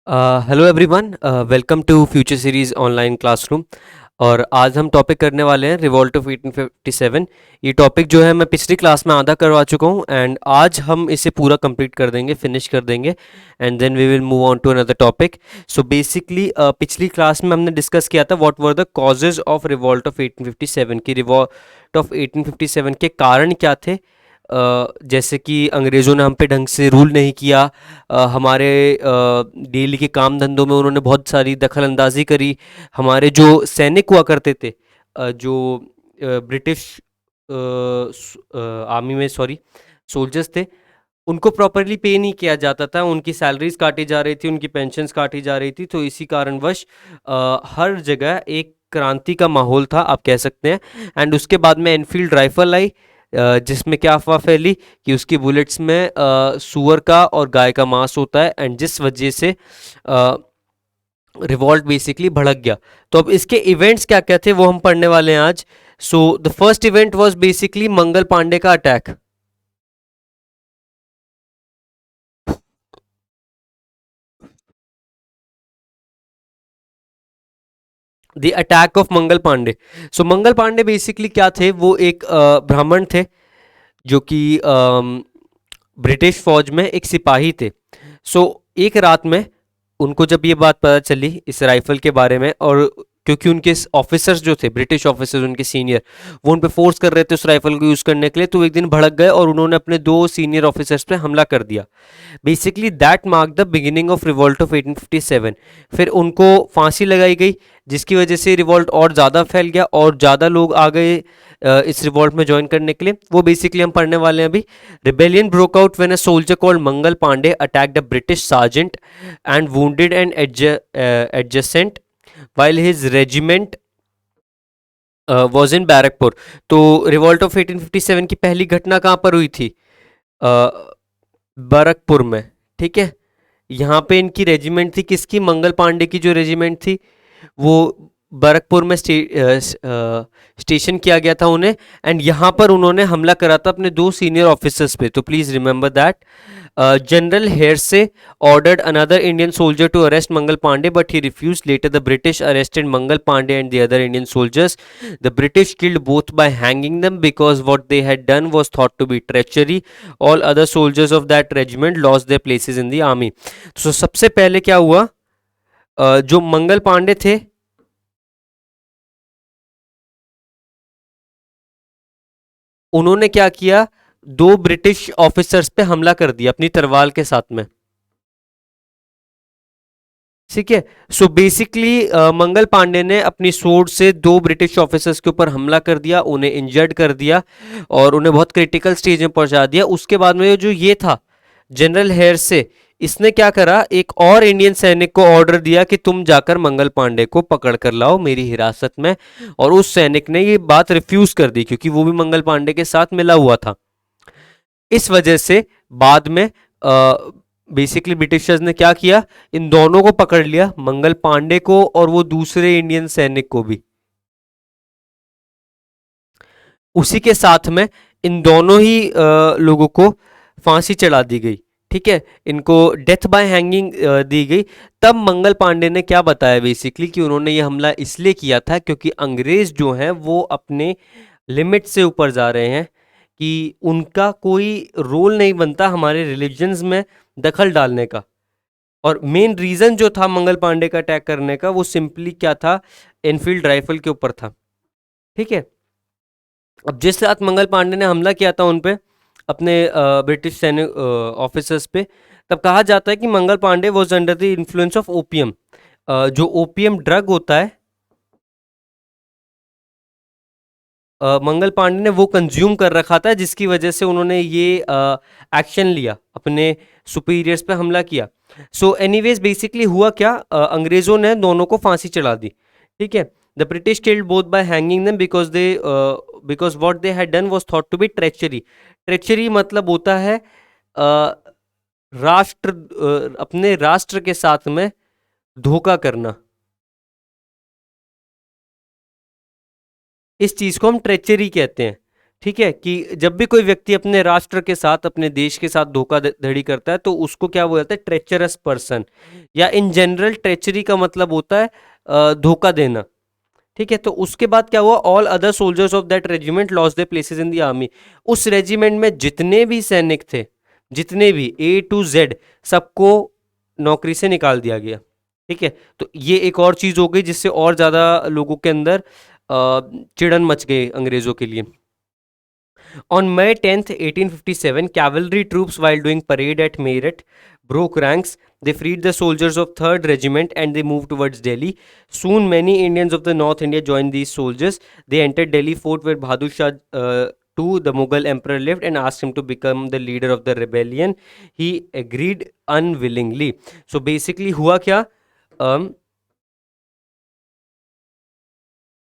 Hello everyone, welcome to future series online classroom. और आज हम टॉपिक करने वाले हैं रिवॉल्ट ऑफ 1857। ये टॉपिक जो है मैं पिछली क्लास में आधा करवा चुका हूँ एंड आज हम इसे पूरा कंप्लीट कर देंगे, फिनिश कर देंगे and then we will move on to another topic. So basically पिछली क्लास में हमने डिस्कस किया था what were the causes of revolt of 1857 की। रिवॉल्ट ऑफ 1857 के कारण क्या थे। जैसे कि अंग्रेज़ों ने हम पे ढंग से रूल नहीं किया, हमारे डेली के काम धंधों में उन्होंने बहुत सारी दखल अंदाजी करी। हमारे जो सैनिक हुआ करते थे, जो ब्रिटिश आर्मी में सॉरी सोल्जर्स थे, उनको प्रॉपरली पे नहीं किया जाता था, उनकी सैलरीज काटी जा रही थी, उनकी पेंशन्स काटी जा रही थी। तो इसी कारणवश हर जगह एक क्रांति का माहौल था, आप कह सकते हैं। एंड उसके बाद में एनफील्ड राइफल आई, जिसमें क्या अफवाह फैली कि उसकी बुलेट्स में सूअर का और गाय का मांस होता है एंड जिस वजह से रिवॉल्ट बेसिकली भड़क गया। तो अब इसके इवेंट्स क्या क्या थे वो हम पढ़ने वाले हैं आज। So the first event was basically Mangal Pandey का attack. The attack of Mangal Pandey. So Mangal Pandey basically क्या थे, वो एक ब्राह्मण थे जो कि ब्रिटिश फौज में एक सिपाही थे। सो एक रात में उनको जब ये बात पता चली इस राइफल के बारे में, और क्योंकि उनके ऑफिसर्स जो थे, ब्रिटिश ऑफिसर्स उनके सीनियर, वो उन पे फोर्स कर रहे थे उस राइफल को यूज़ करने के लिए, तो एक दिन भड़क गए और उन्होंने अपने दो सीनियर ऑफिसर्स पे हमला कर दिया। Basically that mark the beginning of revolt of 1857। फिर उनको फांसी लगाई गई, जिसकी वजह से रिवॉल्ट और ज़्यादा फैल गया और ज़्यादा लोग आ गए इस रिवॉल्ट में ज्वाइन करने के लिए। वो बेसिकली हम पढ़ने वाले हैं अभी। Rebellion broke out when a soldier called Mangal Pandey attacked a British sergeant and wounded an adjutant while his regiment was in Barrackpore. तो रिवॉल्ट ऑफ 1857 की पहली घटना कहाँ पर हुई थी? बैरकपुर में। ठीक है, यहाँ पे इनकी रेजिमेंट थी, किसकी? मंगल पांडे की जो रेजिमेंट थी वो बैरकपुर में स्टेशन किया गया था उन्हें। एंड यहाँ पर उन्होंने हमला करा था अपने दो सीनियर ऑफिसर्स पे। तो please remember that general Hearsey ordered another Indian soldier to arrest Mangal Pandey, but he refused. Later, the British arrested Mangal Pandey and the other Indian soldiers. The British killed both by hanging them because what they had done was thought to be treachery. All other soldiers of that regiment lost their places in the army. So सबसे पहले क्या हुआ, जो मंगल पांडे थे उन्होंने क्या किया, दो ब्रिटिश ऑफिसर्स पे हमला कर दिया अपनी तलवार के साथ में। ठीक है, सो बेसिकली मंगल पांडे ने अपनी सोर्ड से दो ब्रिटिश ऑफिसर्स के ऊपर हमला कर दिया, उन्हें इंजर्ड कर दिया और उन्हें बहुत क्रिटिकल स्टेज में पहुंचा दिया। उसके बाद में जो ये था जनरल हेयर से, इसने क्या करा, एक और इंडियन सैनिक को ऑर्डर दिया कि तुम जाकर मंगल पांडे को पकड़ कर लाओ मेरी हिरासत में। और उस सैनिक ने ये बात रिफ्यूज कर दी क्योंकि वो भी मंगल पांडे के साथ मिला हुआ था। इस वजह से बाद में बेसिकली ब्रिटिशर्स ने क्या किया, इन दोनों को पकड़ लिया, मंगल पांडे को और वो दूसरे इंडियन सैनिक को भी। उसी के साथ में इन दोनों ही लोगों को फांसी चढ़ा दी गई। ठीक है, इनको डेथ बाय हैंगिंग दी गई। तब मंगल पांडे ने क्या बताया बेसिकली कि उन्होंने ये हमला इसलिए किया था क्योंकि अंग्रेज जो हैं वो अपने लिमिट से ऊपर जा रहे हैं, कि उनका कोई रोल नहीं बनता हमारे रिलीजन्स में दखल डालने का। और मेन रीजन जो था मंगल पांडे का अटैक करने का, वो सिंपली क्या था, एनफील्ड राइफल के ऊपर था। ठीक है, अब जिस रात मंगल पांडे ने हमला किया था उन पे, अपने ब्रिटिश सैनिक ऑफिसर्स पे, तब कहा जाता है कि Mangal Pandey was under the influence of opium. जो ओपियम ड्रग होता है, मंगल पांडे ने वो कंज्यूम कर रखा था, जिसकी वजह से उन्होंने ये एक्शन लिया, अपने सुपीरियर्स पे हमला किया। सो एनीवेज बेसिकली हुआ क्या, अंग्रेजों ने दोनों को फांसी चढ़ा दी। ठीक है, the British killed both by hanging them because what they had done was thought to be treachery. Treachery मतलब होता है अपने राष्ट्र के साथ में धोखा करना। इस चीज को हम ट्रेचरी कहते हैं। ठीक है, कि जब भी कोई व्यक्ति अपने राष्ट्र के साथ, अपने देश के साथ धोखाधड़ी करता है तो उसको क्या बोला जाता है, ट्रेचरस पर्सन, या इन जनरल ट्रेचरी का मतलब होता है धोखा देना। ठीक है, तो उसके बाद क्या हुआ, all other soldiers of that regiment lost their places in the army. उस रेजिमेंट में जितने भी सैनिक थे, जितने भी A to Z, सबको नौकरी से निकाल दिया गया। ठीक है, तो ये एक और चीज हो गई जिससे और ज्यादा लोगों के अंदर चिड़न मच गई अंग्रेजों के लिए। On May 10th, 1857, cavalry troops, while doing parade at Meerut, broke ranks. They freed the soldiers of 3rd Regiment and they moved towards Delhi. Soon, many Indians of the North India joined these soldiers. They entered Delhi fort where Bahadur Shah the Mughal emperor lived and asked him to become the leader of the rebellion. He agreed unwillingly. So basically, हुआ क्या?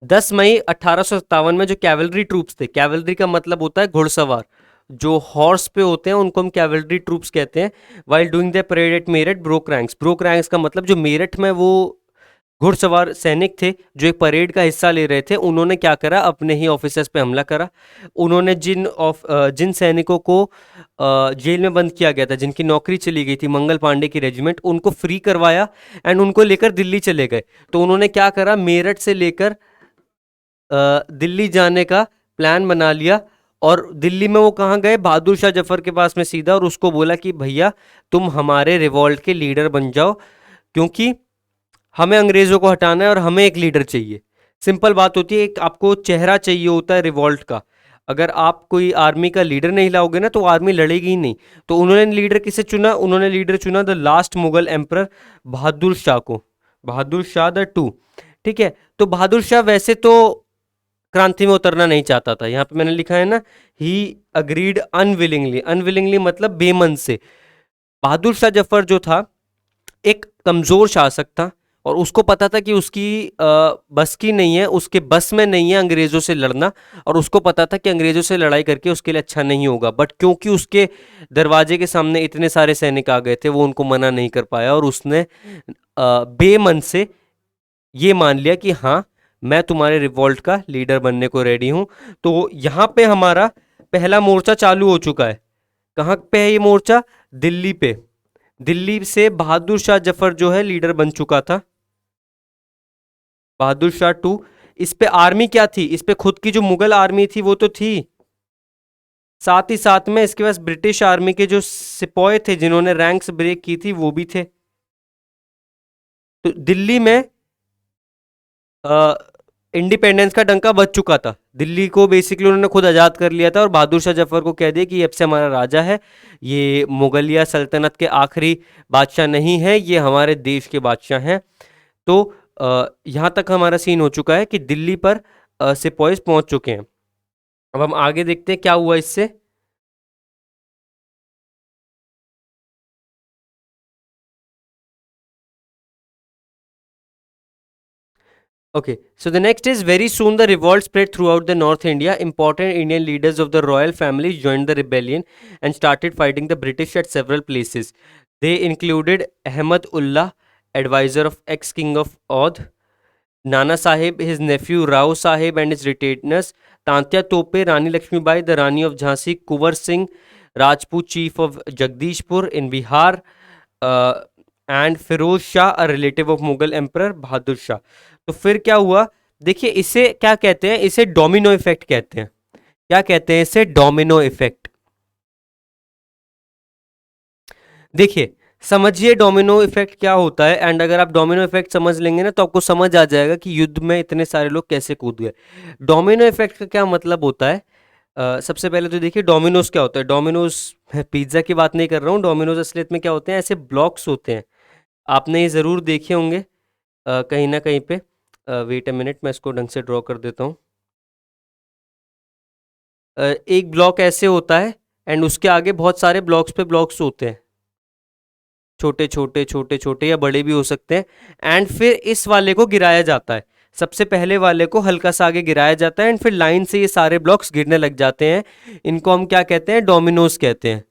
10 मई 1857 में जो cavalry troops थे, cavalry का मतलब होता है घुड़सवार, जो हॉर्स पे होते हैं उनको हम कैवलरी ट्रूप्स कहते हैं। While doing the parade at Meerut broke ranks, broke ranks का मतलब जो मेरठ में वो घुड़सवार सैनिक थे जो एक परेड का हिस्सा ले रहे थे, उन्होंने क्या करा, अपने ही ऑफिसर्स पे हमला करा। उन्होंने जिन सैनिकों को जेल में बंद किया गया था, जिनकी नौकरी चली गई थी मंगल पांडे की रेजिमेंट, उनको फ्री करवाया एंड उनको लेकर दिल्ली चले गए। तो उन्होंने क्या करा, मेरठ से लेकर दिल्ली जाने का प्लान बना लिया। और दिल्ली में वो कहाँ गए, बहादुर शाह जफर के पास में सीधा, और उसको बोला कि भैया तुम हमारे रिवॉल्ट के लीडर बन जाओ, क्योंकि हमें अंग्रेज़ों को हटाना है और हमें एक लीडर चाहिए। सिंपल बात होती है, एक आपको चेहरा चाहिए होता है रिवॉल्ट का। अगर आप कोई आर्मी का लीडर नहीं लाओगे ना तो आर्मी लड़ेगी ही नहीं। तो उन्होंने लीडर किसे चुना, उन्होंने लीडर चुना the last Mughal emperor Bahadur Shah को, बहादुर शाह द 2। ठीक है, तो बहादुर शाह वैसे तो क्रांति में उतरना नहीं चाहता था, यहाँ पे मैंने लिखा है ना, ही अग्रीड अनविलिंगली। अनविलिंगली मतलब बेमन से। बहादुर शाह जफर जो था एक कमज़ोर शासक था और उसको पता था कि उसकी बस की नहीं है, उसके बस में नहीं है अंग्रेज़ों से लड़ना, और उसको पता था कि अंग्रेज़ों से लड़ाई करके उसके लिए अच्छा नहीं होगा। बट क्योंकि उसके दरवाजे के सामने इतने सारे सैनिक आ गए थे, वो उनको मना नहीं कर पाया और उसने बेमन से ये मान लिया कि हाँ, मैं तुम्हारे रिवॉल्ट का लीडर बनने को रेडी हूं। तो यहाँ पे हमारा पहला मोर्चा चालू हो चुका है। कहाँ पे है ये मोर्चा, दिल्ली पे। दिल्ली से बहादुर शाह जफर जो है लीडर बन चुका था, बहादुर शाह 2। इस पे आर्मी क्या थी, इस पे खुद की जो मुगल आर्मी थी वो तो थी, साथ ही साथ में इसके पास ब्रिटिश आर्मी के जो सिपाही थे जिन्होंने रैंक्स ब्रेक की थी वो भी थे। तो दिल्ली में इंडिपेंडेंस का डंका बज चुका था। दिल्ली को बेसिकली उन्होंने खुद आज़ाद कर लिया था और बहादुर शाह जफर को कह दिया कि ये अब से हमारा राजा है, ये मुगलिया सल्तनत के आखिरी बादशाह नहीं है, ये हमारे देश के बादशाह हैं। तो यहाँ तक हमारा सीन हो चुका है कि दिल्ली पर सिपाही पहुँच चुके हैं। अब हम आगे देखते हैं क्या हुआ इससे। Okay, so the next is very soon the revolt spread throughout the North India. Important Indian leaders of the royal family joined the rebellion and started fighting the British at several places. They included Ahmad Ullah, advisor of ex-king of Oudh, Nana Sahib, his nephew Rao Sahib and his retainers, Tantia Tope, Rani Lakshmi Bai, the Rani of Jhansi, Kuwar Singh, Rajput chief of Jagdishpur in Bihar, uh, and Firoz Shah a relative of Mughal emperor Bahadur Shah. तो फिर क्या हुआ, देखिए इसे क्या कहते हैं, इसे डोमिनो इफेक्ट कहते हैं। क्या कहते हैं इसे, डोमिनो इफेक्ट। देखिए समझिए डोमिनो इफेक्ट क्या होता है, एंड अगर आप डोमिनो इफेक्ट समझ लेंगे ना तो आपको समझ आ जाएगा कि युद्ध में इतने सारे लोग कैसे कूद गए। डोमिनो इफेक्ट का क्या मतलब होता है, सबसे पहले तो देखिए डोमिनोज क्या होता है। डोमिनोज, मैं पिज्ज़ा की बात नहीं कर रहा हूँ, डोमिनोज असलियत में क्या होते हैं, ऐसे ब्लॉक्स होते हैं, आपने ये ज़रूर देखे होंगे कहीं ना कहीं पे। वेट अ मिनट, मैं इसको ढंग से ड्रॉ कर देता हूँ। एक ब्लॉक ऐसे होता है एंड उसके आगे बहुत सारे ब्लॉक्स पे ब्लॉक्स होते हैं, छोटे छोटे छोटे छोटे या बड़े भी हो सकते हैं। एंड फिर इस वाले को गिराया जाता है, सबसे पहले वाले को हल्का सा आगे गिराया जाता है एंड फिर लाइन से ये सारे ब्लॉक्स गिरने लग जाते हैं। इनको हम क्या कहते हैं, डोमिनोज कहते हैं।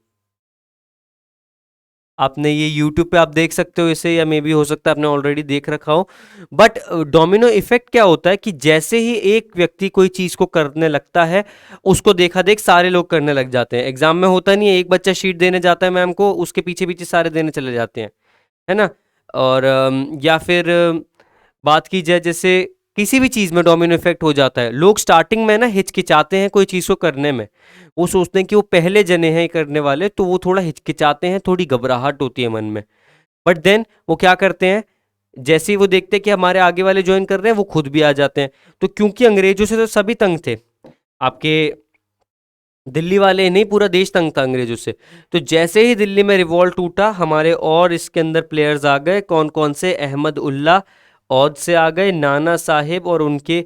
आपने ये यूट्यूब पे आप देख सकते हो इसे, या मे बी हो सकता है आपने ऑलरेडी देख रखा हो। बट डोमिनो इफेक्ट क्या होता है कि जैसे ही एक व्यक्ति कोई चीज़ को करने लगता है, उसको देखा देख सारे लोग करने लग जाते हैं। एग्जाम में होता नहीं है, एक बच्चा शीट देने जाता है मैम को, उसके पीछे पीछे सारे देने चले जाते हैं, है ना। और या फिर बात की जाए जैसे किसी भी चीज़ में डोमिनो इफेक्ट हो जाता है। लोग स्टार्टिंग में ना हिचकिचाते हैं कोई चीज़ को करने में, वो सोचते हैं कि वो पहले जने हैं करने वाले, तो वो थोड़ा हिचकिचाते हैं, थोड़ी घबराहट होती है मन में। बट देन वो क्या करते हैं, जैसे ही वो देखते हैं कि हमारे आगे वाले ज्वाइन कर रहे हैं, वो खुद भी आ जाते हैं। तो क्योंकि अंग्रेजों से तो सभी तंग थे, आपके दिल्ली वाले नहीं, पूरा देश तंग था अंग्रेजों से। तो जैसे ही दिल्ली में रिवॉल्ट टूटा, हमारे और इसके अंदर प्लेयर्स आ गए। कौन कौन से? अहमद उल्ला औध से आ गए, नाना साहेब और उनके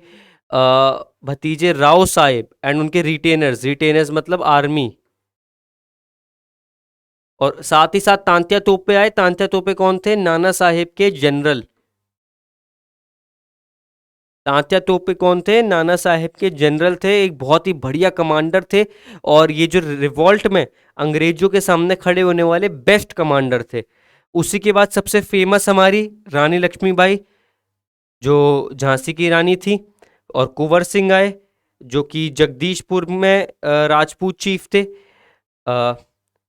भतीजे राव साहेब, एंड उनके रिटेनर्स, रिटेनर्स मतलब आर्मी। और साथ ही साथ तांत्या तोपे आए। तांत्या तोपे कौन थे? नाना साहेब के जनरल। तांत्या तोपे कौन थे? नाना साहेब के जनरल थे, एक बहुत ही बढ़िया कमांडर थे, और ये जो रिवॉल्ट में अंग्रेजों के सामने खड़े होने वाले बेस्ट कमांडर थे। उसी के बाद सबसे फेमस हमारी रानी लक्ष्मीबाई, जो झांसी की रानी थी, और कुंवर सिंह आए, जो कि जगदीशपुर में राजपूत चीफ थे,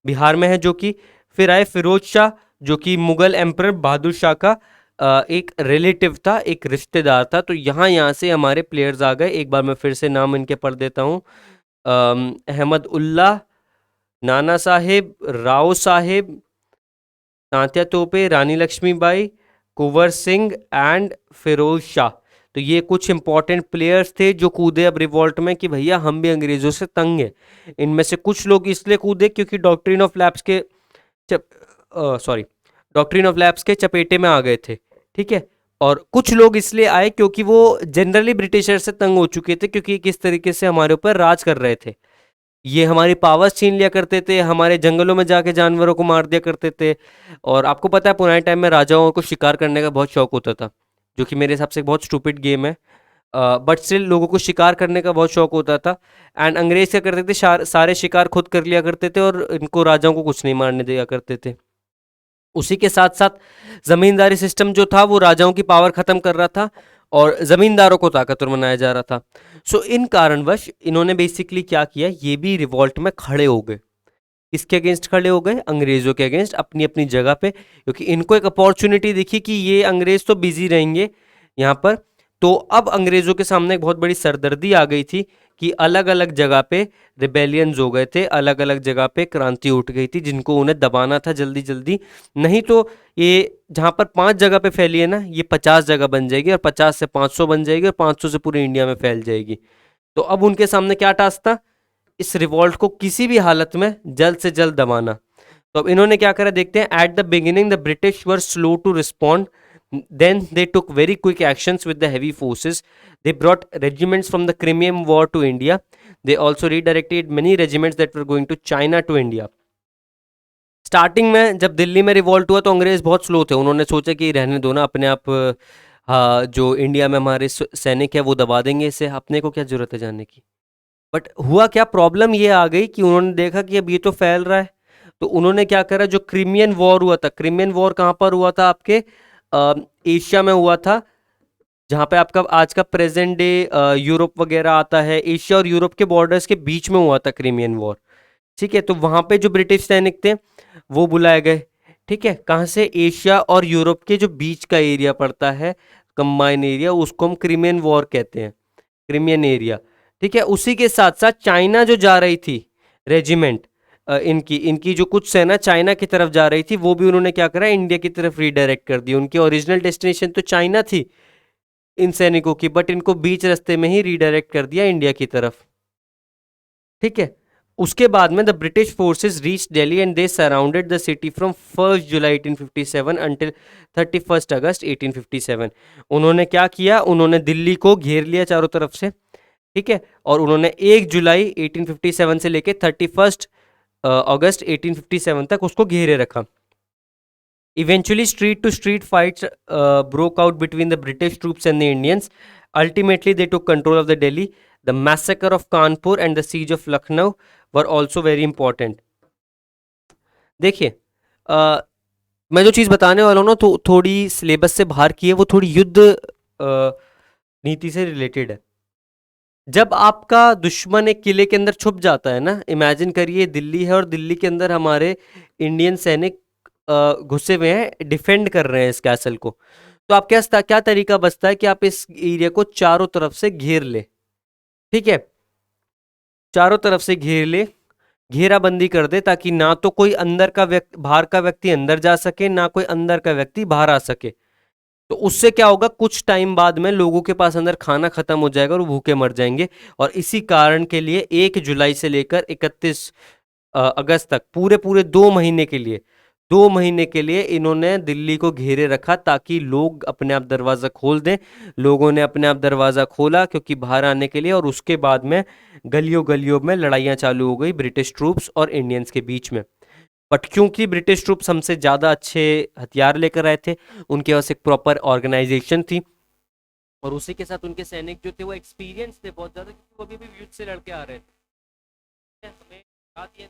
बिहार में है जो कि। फिर आए फिरोज शाह, जो कि मुगल एम्परर बहादुर शाह का एक रिलेटिव था, एक रिश्तेदार था। तो यहाँ यहाँ से हमारे प्लेयर्स आ गए। एक बार मैं फिर से नाम इनके पढ़ देता हूँ। अहमद उल्ला, नाना साहेब, राव साहेब, तांत्या तोपे, रानी लक्ष्मीबाई, कुंवर सिंह एंड फिरोज शाह। तो ये कुछ इंपॉर्टेंट प्लेयर्स थे जो कूदे अब रिवॉल्ट में कि भैया हम भी अंग्रेजों से तंग हैं। इनमें से कुछ लोग इसलिए कूदे क्योंकि डॉक्ट्रिन ऑफ लैप्स के सॉरी डॉक्ट्रिन ऑफ लैप्स के चपेटे में आ गए थे, ठीक है। और कुछ लोग इसलिए आए क्योंकि वो जनरली ब्रिटिशर से तंग हो चुके थे, क्योंकि किस तरीके से हमारे ऊपर राज कर रहे थे। ये हमारी पावर्स छीन लिया करते थे, हमारे जंगलों में जाके जानवरों को मार दिया करते थे। और आपको पता है पुराने टाइम में राजाओं को शिकार करने का बहुत शौक होता था, जो कि मेरे हिसाब से एक बहुत स्टूपिड गेम है। बट स्टिल लोगों को शिकार करने का बहुत शौक होता था। एंड अंग्रेज क्या करते थे, सारे शिकार खुद कर लिया करते थे, और इनको राजाओं को कुछ नहीं मारने दिया करते थे। उसी के साथ साथ जमींदारी सिस्टम जो था वो राजाओं की पावर खत्म कर रहा था, और जमींदारों को ताकतवर बनाया जा रहा था। सो इन कारणवश इन्होंने बेसिकली क्या किया, ये भी रिवॉल्ट में खड़े हो गए। किसके अगेंस्ट खड़े हो गए? अंग्रेजों के अगेंस्ट, अपनी अपनी जगह पे, क्योंकि इनको एक अपॉर्चुनिटी दिखी कि ये अंग्रेज तो बिजी रहेंगे यहाँ पर। तो अब अंग्रेजों के सामने एक बहुत बड़ी सरदर्दी आ गई थी कि अलग अलग जगह पे रिबेलियंस हो गए थे, अलग अलग जगह पे क्रांति उठ गई थी, जिनको उन्हें दबाना था जल्दी जल्दी। नहीं तो ये जहाँ पर 5 जगह पे फैली है ना, ये 50 जगह बन जाएगी, और 50 से 500 बन जाएगी, और 500 से पूरे इंडिया में फैल जाएगी। तो अब उनके सामने क्या टास्क था? इस रिवॉल्ट को किसी भी हालत में जल्द से जल्द दबाना। तो अब इन्होंने क्या करा, देखते हैं। At the beginning the British were slow to respond, then they took very quick actions with the heavy forces. They brought regiments from the Crimean War to India. They also redirected many regiments that were going to China to India. Starting में जब दिल्ली में revolt हुआ तो अंग्रेज बहुत slow थे, उन्होंने सोचा कि रहने दो ना, अपने आप हाँ, जो इंडिया में हमारे सैनिक है वो दबा देंगे इसे, अपने को क्या जरूरत है जाने की। बट हुआ क्या, प्रॉब्लम ये आ गई कि उन्होंने देखा कि अब ये तो फैल रहा है। तो उन्होंने क्या करा, जो क्रिमियन वॉर हुआ था, क्रिमियन वॉर कहाँ पर हुआ था? आपके एशिया में हुआ था, जहाँ पे आपका आज का प्रेजेंट डे यूरोप वगैरह आता है। एशिया और यूरोप के बॉर्डर्स के बीच में हुआ था क्रिमियन वॉर, ठीक है। तो वहाँ पे जो ब्रिटिश सैनिक थे वो बुलाए गए, ठीक है। कहाँ से? एशिया और यूरोप के जो बीच का एरिया पड़ता है, कंबाइन एरिया, उसको हम क्रिमियन वॉर कहते हैं, क्रिमियन एरिया, ठीक है। उसी के साथ साथ चाइना जो जा रही थी रेजिमेंट, इनकी इनकी जो कुछ सेना चाइना की तरफ जा रही थी, वो भी उन्होंने क्या करा, इंडिया की तरफ रीडायरेक्ट कर दी। उनकी ओरिजिनल डेस्टिनेशन तो चाइना थी इन सैनिकों की, बट इनको बीच रास्ते में ही रीडायरेक्ट कर दिया इंडिया की तरफ, ठीक है। उसके बाद में the British forces reach Delhi and they surrounded the city from 1 July 1857 until 31 अगस्त 1857। उन्होंने क्या किया, उन्होंने दिल्ली को घेर लिया चारों तरफ से, ठीक है। और उन्होंने 1 जुलाई 1857 से लेके 31 अगस्त 1857 तक उसको घेरे रखा। Eventually street to street fights broke out between the British troops and the Indians. Ultimately, they took control of the Delhi. The massacre of Kanpur and the siege of Lucknow were also very important. देखिए, मैं जो चीज़ बताने वाला हूँ ना तो थोड़ी syllabus से बाहर की है, वो थोड़ी युद्ध नीति से रिलेटेड है। जब आपका दुश्मन एक किले के अंदर छुप जाता है ना, इमेजिन करिए दिल्ली है और दिल्ली के अंदर हमारे इंडियन सैनिक घुसे हुए हैं, डिफेंड कर रहे हैं इस कैसल को। तो आप क्या तरीका बचता है कि आप इस एरिया को चारों तरफ से घेर ले। ठीक है, चारों तरफ से घेर ले, घेराबंदी कर दे, ताकि ना तो कोई अंदर का व्यक्ति, बाहर का व्यक्ति अंदर जा सके, ना कोई अंदर का व्यक्ति बाहर आ सके। तो उससे क्या होगा, कुछ टाइम बाद में लोगों के पास अंदर खाना खत्म हो जाएगा और वो भूखे मर जाएंगे। और इसी कारण के लिए 1 जुलाई से लेकर 31 अगस्त तक पूरे पूरे 2 महीने के लिए, 2 महीने के लिए इन्होंने दिल्ली को घेरे रखा, ताकि लोग अपने आप दरवाजा खोल दें। लोगों ने अपने आप दरवाजा खोला क्योंकि बाहर आने के लिए, और उसके बाद में गलियों गलियों में लड़ाइयां चालू हो गई ब्रिटिश ट्रूप्स और इंडियंस के बीच में। बट क्योंकि ब्रिटिश ट्रूप्स हमसे ज़्यादा अच्छे हथियार लेकर आए थे, उनके पास एक प्रॉपर ऑर्गेनाइजेशन थी, और उसी के साथ उनके सैनिक जो थे वो एक्सपीरियंस थे बहुत ज़्यादा, क्योंकि वो अभी भी युद्ध से लड़के आ रहे थे। हमें याद ये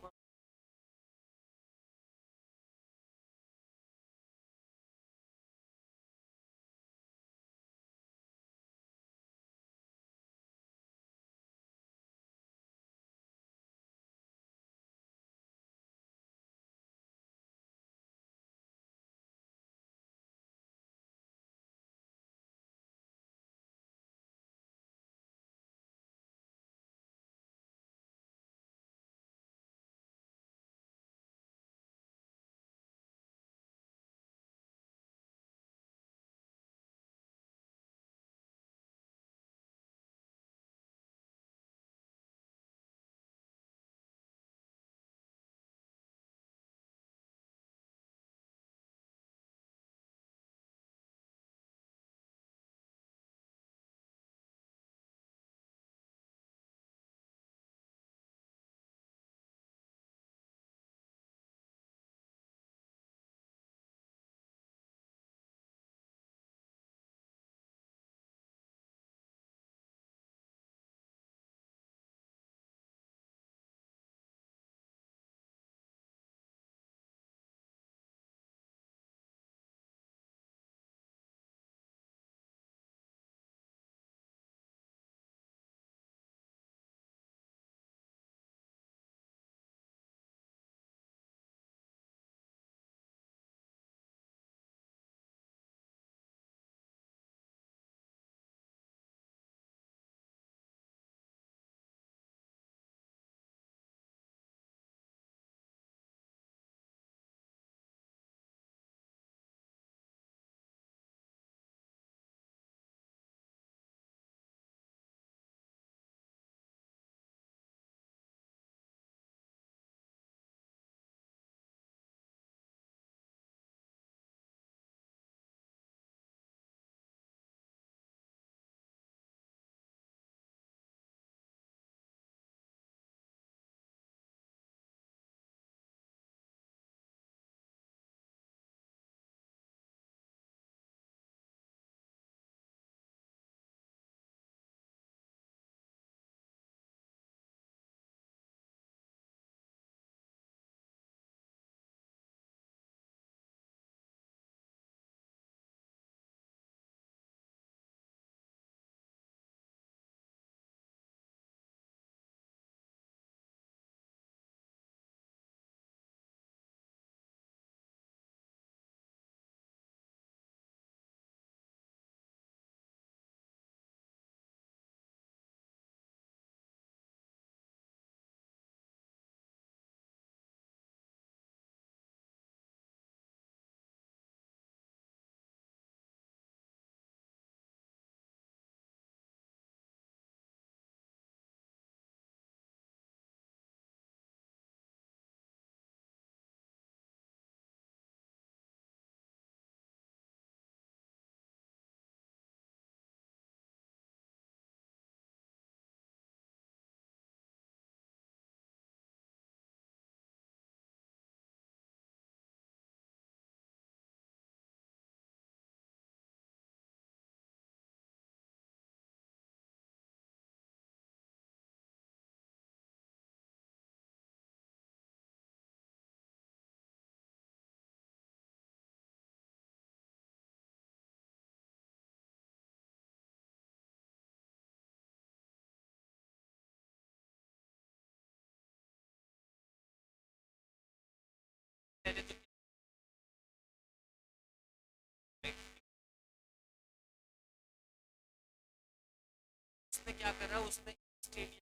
उसने क्या करा, उसने ईस्ट इंडिया,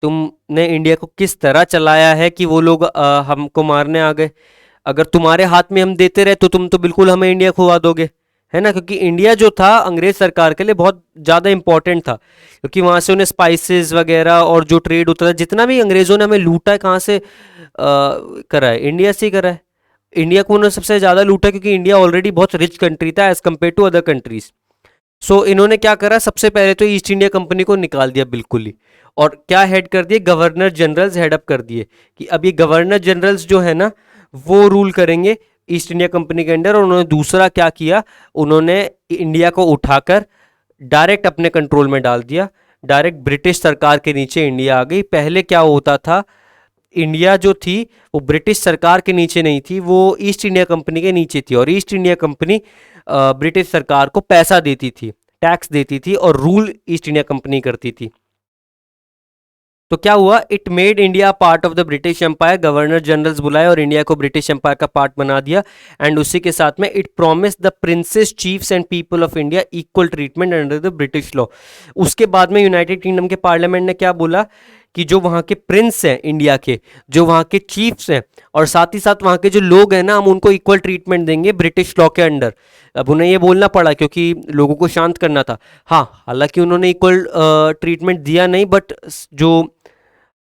तुमने इंडिया को किस तरह चलाया है कि वो लोग हमको मारने आ गए। अगर तुम्हारे हाथ में हम देते रहे तो तुम तो बिल्कुल हमें इंडिया खुवा दोगे, है ना, क्योंकि इंडिया जो था अंग्रेज सरकार के लिए बहुत ज़्यादा इंपॉर्टेंट था, क्योंकि वहाँ से उन्हें स्पाइसेस वगैरह और जो ट्रेड होता था, जितना भी अंग्रेज़ों ने हमें लूटा है, कहाँ से करा है, इंडिया से ही करा है। इंडिया को उन्होंने सबसे ज़्यादा लूटा क्योंकि इंडिया ऑलरेडी बहुत रिच कंट्री था as compare to other countries. So इन्होंने क्या करा, सबसे पहले तो ईस्ट इंडिया कंपनी को निकाल दिया बिल्कुल ही, और क्या हेड कर दिए, गवर्नर जनरल्स हेड अप कर दिए कि अब ये गवर्नर जनरल्स जो है ना वो रूल करेंगे ईस्ट इंडिया कंपनी के अंडर। और उन्होंने दूसरा क्या किया, उन्होंने इंडिया को उठाकर डायरेक्ट अपने कंट्रोल में डाल दिया, डायरेक्ट ब्रिटिश सरकार के नीचे इंडिया आ गई। पहले क्या होता था, इंडिया जो थी वो ब्रिटिश सरकार के नीचे नहीं थी, वो ईस्ट इंडिया कंपनी के नीचे थी, और ईस्ट इंडिया कंपनी ब्रिटिश सरकार को पैसा देती थी, टैक्स देती थी, और रूल ईस्ट इंडिया कंपनी करती थी। तो क्या हुआ, it made India part of the British Empire, governor generals बुलाए और इंडिया को ब्रिटिश एम्पायर का पार्ट बना दिया। एंड उसी के साथ में it promise the princess chiefs and people of India equal treatment under the British law. उसके बाद में यूनाइटेड किंगडम के पार्लियामेंट ने क्या बोला कि जो वहाँ के प्रिंस हैं इंडिया के, जो वहाँ के चीफ्स हैं, और साथ ही साथ वहाँ के जो लोग हैं ना, हम उनको इक्वल ट्रीटमेंट देंगे ब्रिटिश लॉ के अंडर। अब उन्हें ये बोलना पड़ा क्योंकि लोगों को शांत करना था। हाँ, हालांकि उन्होंने इक्वल ट्रीटमेंट दिया नहीं, बट जो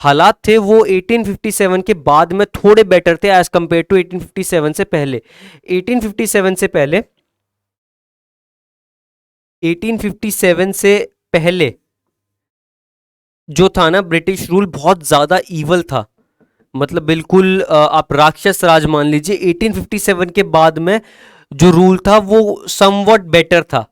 हालात थे वो 1857 के बाद में थोड़े बेटर थे एज कंपेयर टू 1857 से पहले। 1857 से पहले 1857 से पहले जो था ना, ब्रिटिश रूल बहुत ज़्यादा ईवल था, मतलब बिल्कुल आप राक्षस राज मान लीजिए। 1857 के बाद में जो रूल था वो समवट बेटर था,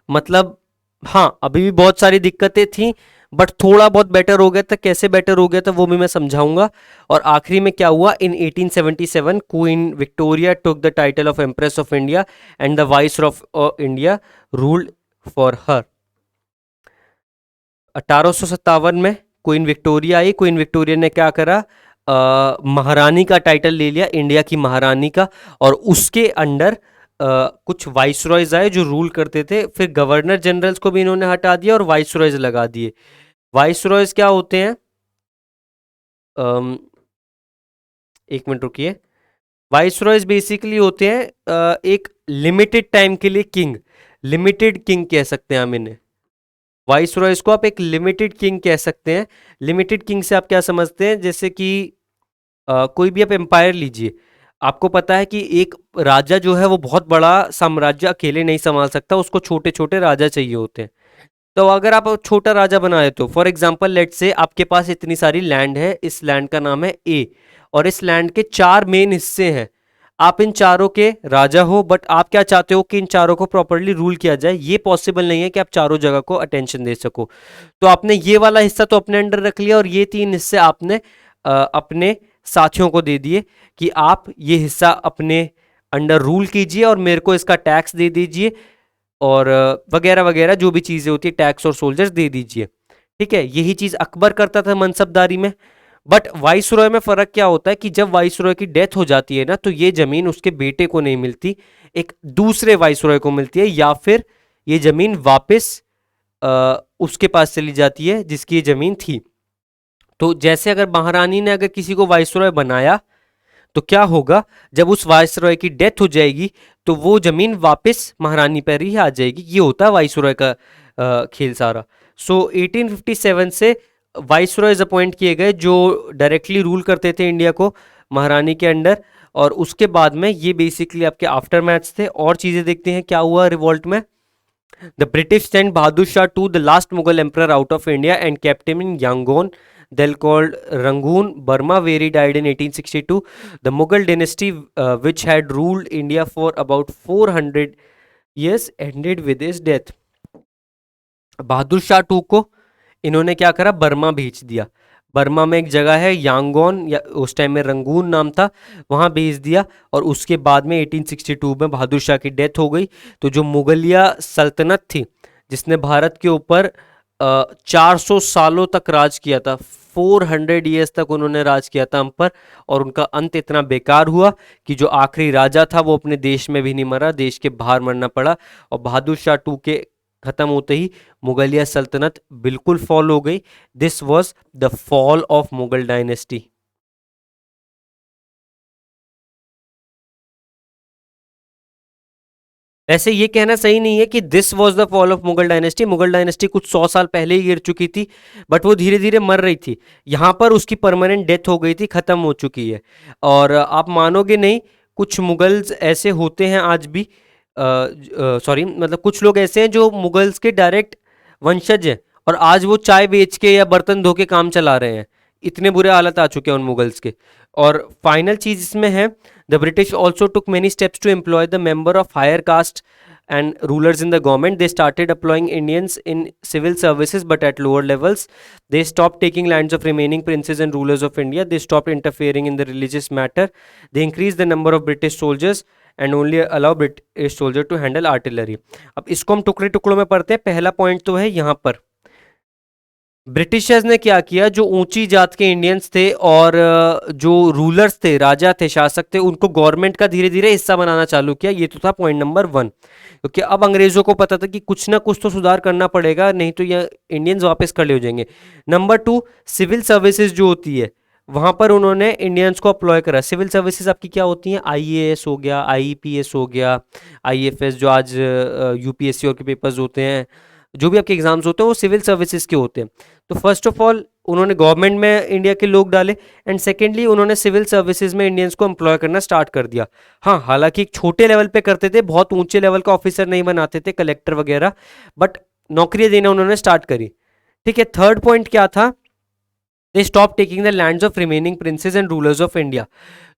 मतलब हाँ अभी भी बहुत सारी दिक्कतें थी, बट थोड़ा बहुत बेटर हो गया था। कैसे बेटर हो गया था वो भी मैं समझाऊंगा। और आखिरी में क्या हुआ, इन 1877 queen Victoria took the title of empress of India and the vice of India ruled for her. 1857 में क्वीन विक्टोरिया आई। क्वीन विक्टोरिया ने क्या करा, महारानी का टाइटल ले लिया, इंडिया की महारानी का, और उसके अंडर कुछ वाइसरॉयज आए जो रूल करते थे। फिर गवर्नर जनरल्स को भी इन्होंने हटा दिया और वाइसरॉयज लगा दिए। वाइसरॉयज क्या होते हैं, एक मिनट रुकिए। वाइसरॉयज बेसिकली होते हैं एक लिमिटेड टाइम के लिए किंग, लिमिटेड किंग कह सकते हैं हम इन्हें। वाइसरॉयज को आप एक लिमिटेड किंग कह सकते हैं। लिमिटेड किंग से आप क्या समझते हैं, जैसे कि कोई भी आप एम्पायर लीजिए, आपको पता है कि एक राजा जो है वो बहुत बड़ा साम्राज्य अकेले नहीं संभाल सकता, उसको छोटे छोटे राजा चाहिए होते हैं। तो अगर आप छोटा राजा बना देते हो, फॉर एग्जाम्पल लेट से आपके पास इतनी सारी लैंड है, इस लैंड का नाम है ए, और इस लैंड के 4 मेन हिस्से हैं, आप इन चारों के राजा हो, बट आप क्या चाहते हो कि इन चारों को प्रॉपरली रूल किया जाए। ये पॉसिबल नहीं है कि आप चारों जगह को अटेंशन दे सको। तो आपने ये वाला हिस्सा तो अपने अंडर रख लिया, और ये 3 हिस्से आपने अपने साथियों को दे दिए कि आप ये हिस्सा अपने अंडर रूल कीजिए और मेरे को इसका टैक्स दे दीजिए, और वगैरह वगैरह जो भी चीज़ें होती है, टैक्स और सोल्जर्स दे दीजिए। ठीक है, यही चीज़ अकबर करता था मनसबदारी में। बट वाइसरॉय में फ़र्क क्या होता है कि जब वाइसरॉय की डेथ हो जाती है ना, तो ये ज़मीन उसके बेटे को नहीं मिलती, एक दूसरे वाइसरॉय को मिलती है, या फिर ये ज़मीन वापस उसके पास चली जाती है जिसकी ये ज़मीन थी। तो जैसे अगर महारानी ने अगर किसी को वाइसरॉय बनाया, तो क्या होगा, जब उस वाइसरॉय की डेथ हो जाएगी तो वो जमीन वापस महारानी पर ही आ जाएगी। ये होता है वाइसरॉय का खेल सारा। सो 1857 से वाइसरॉयज अपॉइंट किए गए जो डायरेक्टली रूल करते थे इंडिया को महारानी के अंडर, और उसके बाद में ये बेसिकली आपके आफ्टर मैथ्स थे। और चीज़ें देखते हैं क्या हुआ रिवॉल्ट में। The British sent Bahadur Shah to the last Mughal emperor out of India and kept him in Yangon, then called Rangoon, Burma, where he died in 1862. The Mughal dynasty, which had ruled India for about 400 years, ended with his death. Bahadur Shah two को इन्होंने क्या करा, Burma भेज दिया। Burma में एक जगह है यांगोन, या उस टाइम में रंगून नाम था, वहाँ भेज दिया। और उसके बाद में 1862 में बहादुर शाह की डेथ हो गई। तो जो मुगलिया सल्तनत थी जिसने भारत के ऊपर 400 सालों तक राज किया था, 400 ईयर्स तक उन्होंने राज किया था हम पर, और उनका अंत इतना बेकार हुआ कि जो आखिरी राजा था वो अपने देश में भी नहीं मरा, देश के बाहर मरना पड़ा। और बहादुर शाह 2 के खत्म होते ही मुगलिया सल्तनत बिल्कुल फॉल हो गई। This was the fall of Mughal dynasty. वैसे ये कहना सही नहीं है कि this was the fall of Mughal dynasty. Mughal dynasty कुछ 100 साल पहले ही गिर चुकी थी, बट वो धीरे धीरे मर रही थी। यहाँ पर उसकी परमानेंट डेथ हो गई थी, खत्म हो चुकी है। और आप मानोगे नहीं, कुछ मुगल्स ऐसे होते हैं आज भी, सॉरी मतलब कुछ लोग ऐसे हैं जो मुगल्स के डायरेक्ट वंशज हैं, और आज वो चाय बेच के या बर्तन धो के काम चला रहे हैं। इतने बुरे हालत आ चुके हैं उन मुगल्स के। और फाइनल चीज इसमें है, the British also took many steps to employ the member of higher caste and rulers in the government. They started employing Indians in civil services but at lower levels. They stopped taking lands of remaining princes and rulers of India. They stopped interfering in the religious matter. They increased the number of British soldiers and only allow British soldier to handle artillery. अब इसको हम टुकड़े टुकड़ों में पढ़ते हैं। पहला point तो है यहाँ पर, ब्रिटिशर्स ने क्या किया, जो ऊंची जात के इंडियंस थे और जो रूलर्स थे, राजा थे, शासक थे, उनको गवर्नमेंट का धीरे धीरे हिस्सा बनाना चालू किया। ये तो था पॉइंट नंबर 1, क्योंकि अब अंग्रेजों को पता था कि कुछ ना कुछ तो सुधार करना पड़ेगा, नहीं तो ये इंडियंस वापस खड़े हो जाएंगे। नंबर 2, सिविल सर्विसेज जो होती है वहां पर उन्होंने इंडियंस को अप्लॉय करा। सिविल सर्विसेज आपकी क्या होती हैं, आईएएस हो गया, आईपीएस हो गया, आईएफएस जो आज यूपीएससी और के पेपर्स होते हैं, जो भी आपके एग्जाम्स होते हैं वो सिविल सर्विसेज के होते हैं। तो फर्स्ट ऑफ ऑल उन्होंने गवर्नमेंट में इंडिया के लोग डाले, एंड सेकेंडली उन्होंने सिविल सर्विसेज में इंडियंस को एम्प्लॉय करना स्टार्ट कर दिया। हाँ, हालांकि एक छोटे लेवल पे करते थे, बहुत ऊंचे लेवल का ऑफिसर नहीं बनाते थे, कलेक्टर वगैरह, बट नौकरियां देना उन्होंने स्टार्ट करी। ठीक है, थर्ड पॉइंट क्या था, they stop taking the lands of remaining princess and rulers of India.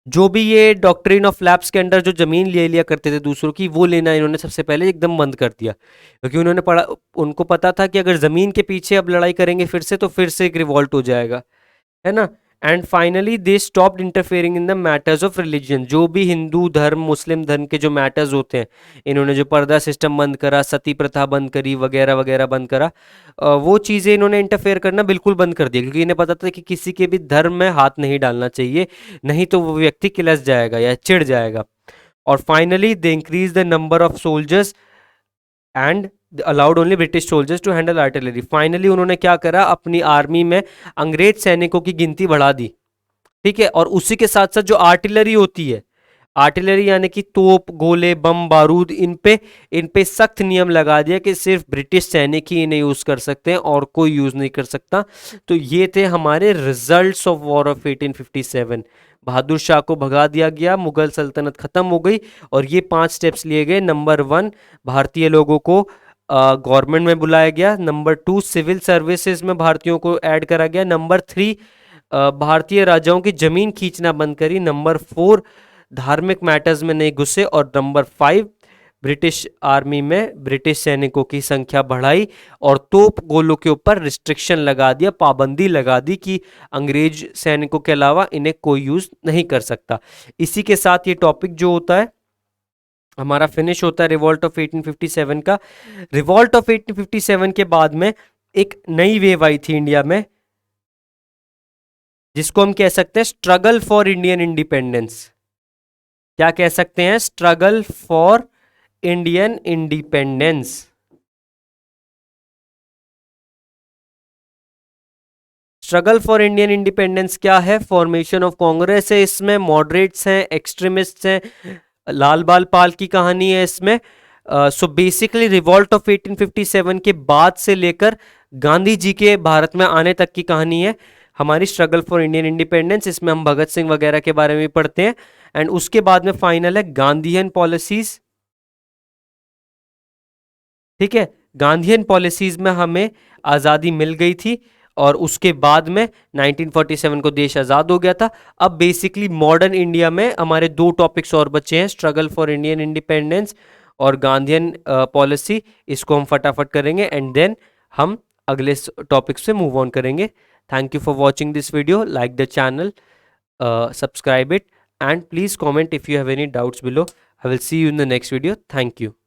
जो भी ये डॉक्ट्रिन ऑफ लैप्स के अंडर जो जमीन ले लिया करते थे दूसरों की, वो लेना इन्होंने सबसे पहले एकदम बंद कर दिया, क्योंकि उन्होंने पढ़ा, उनको पता था कि अगर जमीन के पीछे अब लड़ाई करेंगे फिर से, तो फिर से एक रिवॉल्ट हो जाएगा, है ना। And finally they stopped interfering in the matters of religion. जो भी हिंदू धर्म, मुस्लिम धर्म के जो मैटर्स होते हैं, इन्होंने जो पर्दा सिस्टम बंद करा, सती प्रथा बंद करी, वगैरह वगैरह बंद करा, वो चीज़ें इन्होंने इंटरफेयर करना बिल्कुल बंद कर दिया, क्योंकि इन्हें पता था कि किसी के भी धर्म में हाथ नहीं डालना चाहिए, नहीं तो वो व्यक्ति किलस जाएगा या चिढ़ जाएगा। और finally they increase the number of soldiers and allowed only British soldiers to handle artillery. Finally उन्होंने क्या करा, अपनी आर्मी में अंग्रेज सैनिकों की गिनती बढ़ा दी। ठीक है, और उसी के साथ साथ जो आर्टिलरी होती है, आर्टिलरी यानी कि तोप, गोले, बम, बारूद, इन पे सख्त नियम लगा दिया कि सिर्फ ब्रिटिश सैनिक ही इन्हें यूज कर सकते हैं और कोई यूज नहीं कर सकता। तो ये थे हमारे results of war of 1857। Bahadur Shah को भगा दिया गया, मुगल सल्तनत खत्म हो गई, और ये 5 स्टेप्स लिए गए। नंबर 1, भारतीय लोगों को गवर्नमेंट में बुलाया गया। नंबर 2, सिविल सर्विसेज में भारतीयों को ऐड करा गया। नंबर 3, भारतीय राजाओं की जमीन खींचना बंद करी। नंबर 4, धार्मिक मैटर्स में नहीं घुसे। और नंबर 5, ब्रिटिश आर्मी में ब्रिटिश सैनिकों की संख्या बढ़ाई और तोप गोलों के ऊपर रिस्ट्रिक्शन लगा दिया, पाबंदी लगा दी कि अंग्रेज सैनिकों के अलावा इन्हें कोई यूज नहीं कर सकता। इसी के साथ ये टॉपिक जो होता है हमारा फिनिश होता है रिवॉल्ट ऑफ 1857 का। रिवॉल्ट ऑफ 1857 के बाद में एक नई वेव आई थी इंडिया में, जिसको हम कह सकते हैं स्ट्रगल फॉर इंडियन इंडिपेंडेंस। क्या कह सकते हैं, struggle for Indian independence. Struggle for Indian independence क्या है, फॉर्मेशन ऑफ कांग्रेस है, इसमें मॉडरेट्स हैं, एक्सट्रीमिस्ट हैं, लाल बाल पाल की कहानी है इसमें। सो बेसिकली रिवॉल्ट ऑफ 1857 के बाद से लेकर गांधी जी के भारत में आने तक की कहानी है हमारी स्ट्रगल फॉर इंडियन इंडिपेंडेंस। इसमें हम भगत सिंह वगैरह के बारे में पढ़ते हैं, एंड उसके बाद में फाइनल है गांधीयन पॉलिसीज। ठीक है, गांधीयन पॉलिसीज में हमें आज़ादी मिल गई थी, और उसके बाद में 1947 को देश आज़ाद हो गया था। अब बेसिकली मॉडर्न इंडिया में हमारे 2 टॉपिक्स और बचे हैं, स्ट्रगल फॉर इंडियन इंडिपेंडेंस और गांधीयन पॉलिसी। इसको हम फटाफट करेंगे, एंड देन हम अगले टॉपिक से मूव ऑन करेंगे। Thank you for watching this video, like the channel, subscribe it, and please comment if you have any doubts below. I will see you in the next video. Thank you.